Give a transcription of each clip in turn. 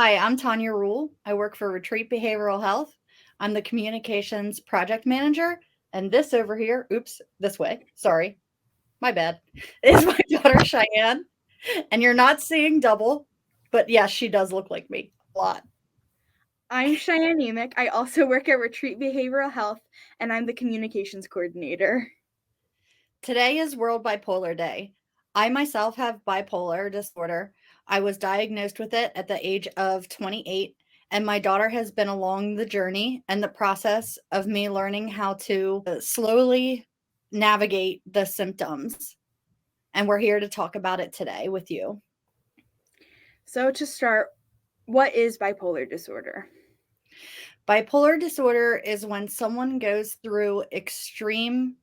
Hi, I'm Tanya Ruhl. I work for Retreat Behavioral Health. I'm the communications project manager. And this over here, oops, this way, sorry, my bad, is my daughter Cheyenne. And you're not seeing double, but yes, she does look like me a lot. I'm Cheyenne Amick. I also work at Retreat Behavioral Health, and I'm the communications coordinator. Today is World Bipolar Day. I myself have bipolar disorder. I was diagnosed with it at the age of 28, and my daughter has been along the journey and the process of me learning how to slowly navigate the symptoms. And we're here to talk about it today with you. So, to start, what is bipolar disorder? Bipolar disorder is when someone goes through extreme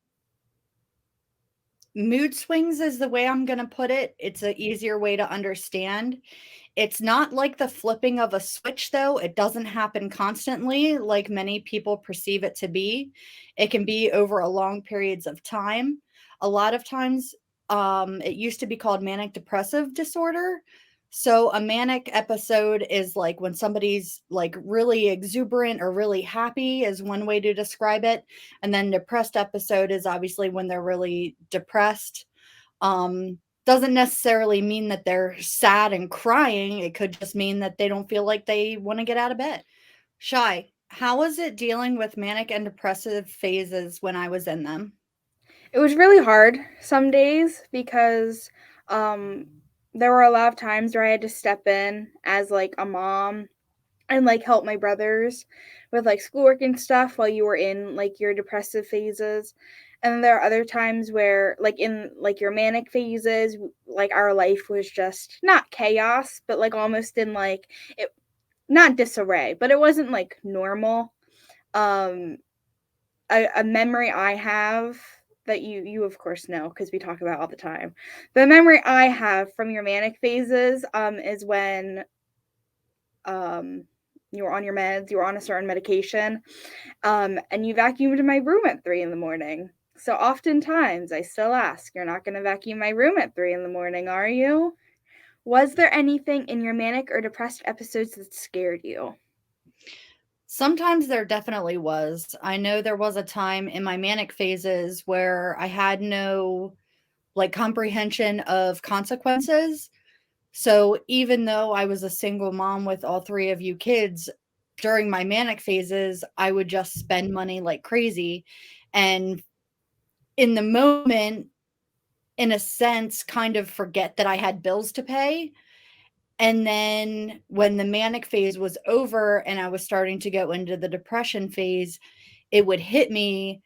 mood swings, is the way I'm going to put it. It's an easier way to understand. It's not like the flipping of a switch, though. It doesn't happen constantly like many people perceive it to be. It can be over a long periods of time. A lot of times, it used to be called manic depressive disorder. So a manic episode is like when somebody's like really exuberant or really happy is one way to describe it. And then depressed episode is obviously when they're really depressed. Doesn't necessarily mean that they're sad and crying. It could just mean that they don't feel like they want to get out of bed. Shy, how was it dealing with manic and depressive phases when I was in them? It was really hard some days because um, there were a lot of times where I had to step in as like a mom and like help my brothers with like schoolwork and stuff while you were in like your depressive phases. And then there are other times where like in like your manic phases, like our life was just not chaos, but like almost in like it, not disarray, but it wasn't like normal. um a memory I have that you of course know because we talk about it all the time. The memory I have from your manic phases is when um you were on your meds, you were on a certain medication, and you vacuumed my room at 3 in the morning. So oftentimes I still ask, you're not going to vacuum my room at 3 in the morning, are you? Was there anything in your manic or depressed episodes that scared you? Sometimes there definitely was. I know there was a time in my manic phases where I had no like comprehension of consequences. So even though I was a single mom with all three of you kids, during my manic phases, I would just spend money like crazy. And in the moment, in a sense, kind of forget that I had bills to pay. And then when the manic phase was over and I was starting to go into the depression phase, it would hit me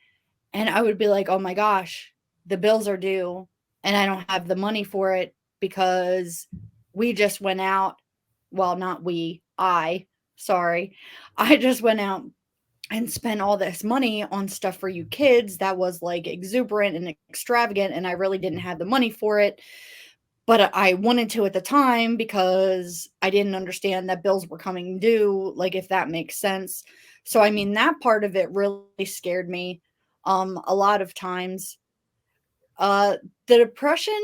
and I would be like, oh my gosh, the bills are due and I don't have the money for it because we just went out. Well, not we, sorry. I just went out and spent all this money on stuff for you kids that was like exuberant and extravagant. And I really didn't have the money for it. But I wanted to at the time because I didn't understand that bills were coming due, like if that makes sense. So I mean that part of it really scared me a lot of times. Uh the depression,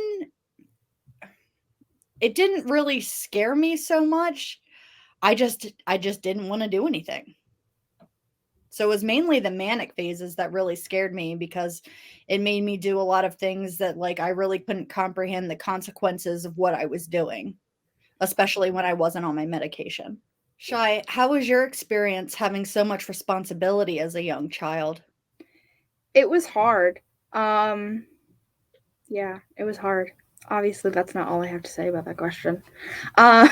it didn't really scare me so much. I just didn't want to do anything. So it was mainly the manic phases that really scared me because it made me do a lot of things that like I really couldn't comprehend the consequences of what I was doing, especially when I wasn't on my medication. Shy, how was your experience having so much responsibility as a young child? It was hard. um yeah, it was hard. Obviously that's not all I have to say about that question. um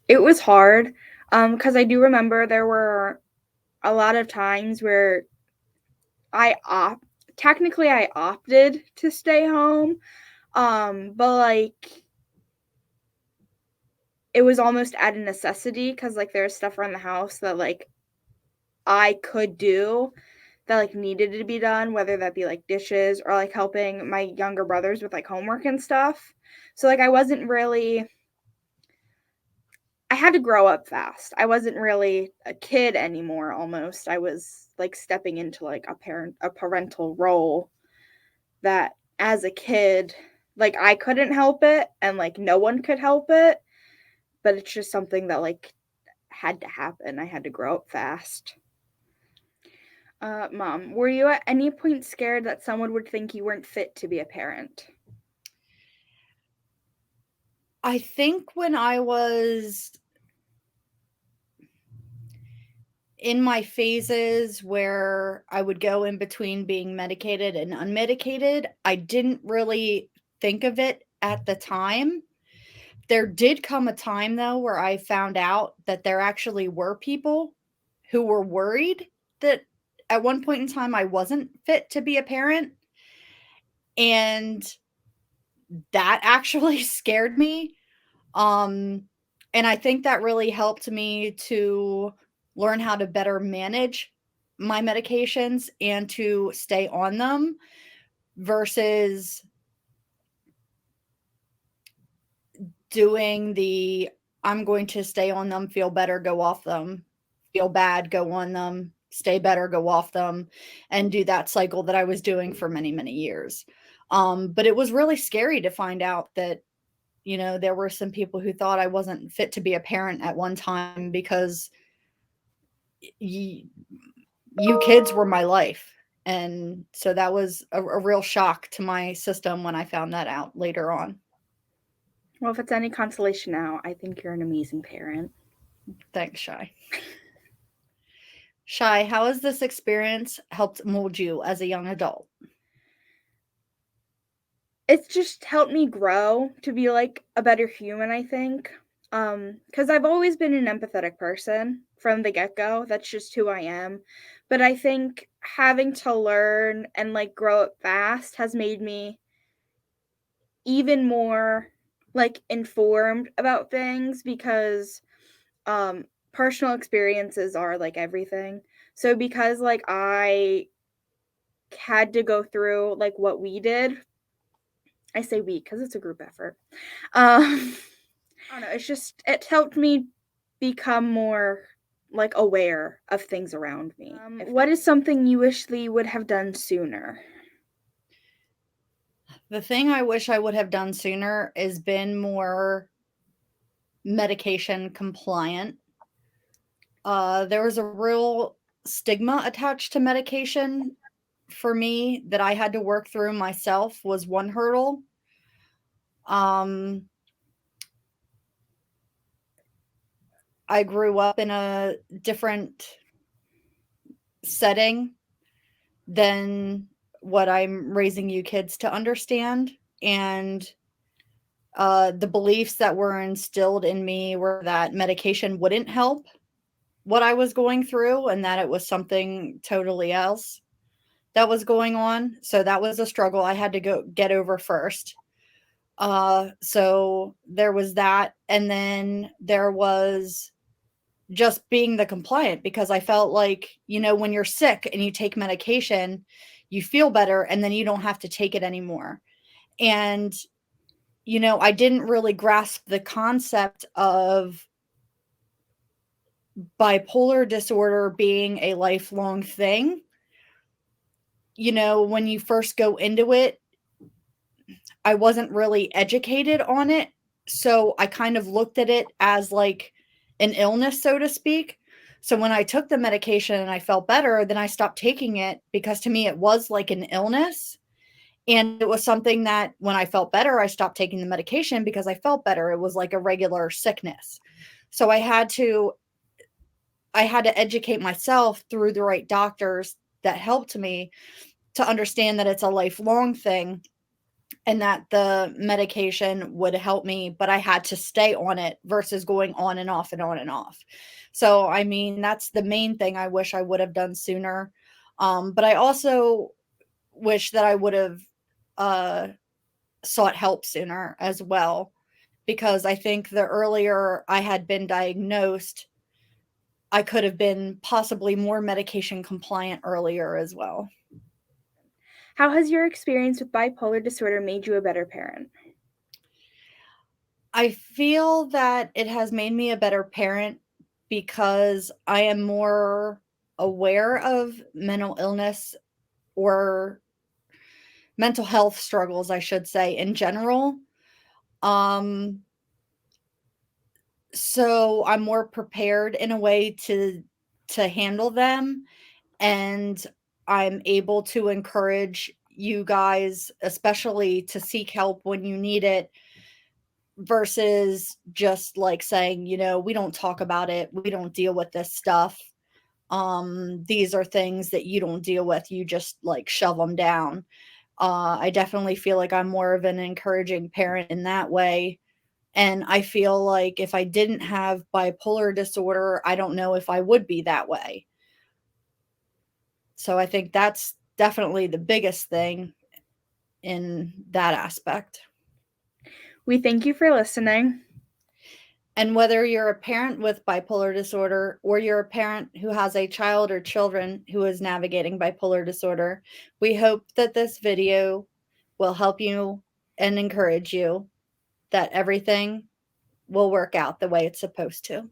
it was hard because I do remember there were a lot of times where I opt technically I opted to stay home, but like it was almost at a necessity because like there's stuff around the house that like I could do that like needed to be done, whether that be like dishes or like helping my younger brothers with like homework and stuff. So like I wasn't really, I had to grow up fast. I wasn't really a kid anymore almost. I was like stepping into like a parental role that as a kid, like I couldn't help it and like no one could help it. but it's just something that like had to happen. I had to grow up fast. Mom, were you at any point scared that someone would think you weren't fit to be a parent? I think when I was in my phases where I would go in between being medicated and unmedicated, I didn't really think of it at the time. There did come a time, though, where I found out that there actually were people who were worried that at one point in time I wasn't fit to be a parent, and that actually scared me. Um, and I think that really helped me to learn how to better manage my medications and to stay on them versus doing the I'm going to stay on them, feel better, go off them, feel bad, go on them, stay better, go off them, and do that cycle that I was doing for many, many years. But it was really scary to find out that, there were some people who thought I wasn't fit to be a parent at one time because you kids were my life. And so that was a real shock to my system when I found that out later on. Well, if it's any consolation now, I think you're an amazing parent. Thanks, Chey. Chey, how has this experience helped mold you as a young adult? It's just helped me grow to be like a better human, I think. Because I've always been an empathetic person from the get-go. That's just who I am. But I think having to learn and like grow up fast has made me even more like informed about things because um personal experiences are like everything. So because like I had to go through like what we did, I say we because it's a group effort. I don't know, it helped me become more like aware of things around me. What is something you wish Lee would have done sooner? The thing I wish I would have done sooner is been more medication compliant. There was a real stigma attached to medication for me that I had to work through myself was one hurdle. Um, I grew up in a different setting than what I'm raising you kids to understand. And the beliefs that were instilled in me were that medication wouldn't help what I was going through and that it was something totally else that was going on. So that was a struggle I had to go get over first. So there was that. And then there was just being the compliant because I felt like, when you're sick and you take medication, you feel better and then you don't have to take it anymore. And, I didn't really grasp the concept of bipolar disorder being a lifelong thing. When you first go into it, I wasn't really educated on it. So I kind of looked at it as like an illness, so to speak. So when I took the medication and I felt better, then I stopped taking it because to me it was like an illness. And it was something that when I felt better, I stopped taking the medication because I felt better. It was like a regular sickness. So I had to educate myself through the right doctors that helped me to understand that it's a lifelong thing and that the medication would help me, but I had to stay on it versus going on and off and on and off. So, I mean, that's the main thing I wish I would have done sooner. But I also wish that I would have uh, sought help sooner as well, because I think the earlier I had been diagnosed, I could have been possibly more medication compliant earlier as well. How has your experience with bipolar disorder made you a better parent? I feel that it has made me a better parent because I am more aware of mental illness or mental health struggles, I should say, in general. Um, So I'm more prepared in a way to handle them, and I'm able to encourage you guys, especially to seek help when you need it, versus just like saying, we don't talk about it, we don't deal with this stuff. These are things that you don't deal with, you just like shove them down. I definitely feel like I'm more of an encouraging parent in that way. And I feel like if I didn't have bipolar disorder, I don't know if I would be that way. So I think that's definitely the biggest thing in that aspect. We thank you for listening. And whether you're a parent with bipolar disorder or you're a parent who has a child or children who is navigating bipolar disorder, we hope that this video will help you and encourage you that everything will work out the way it's supposed to.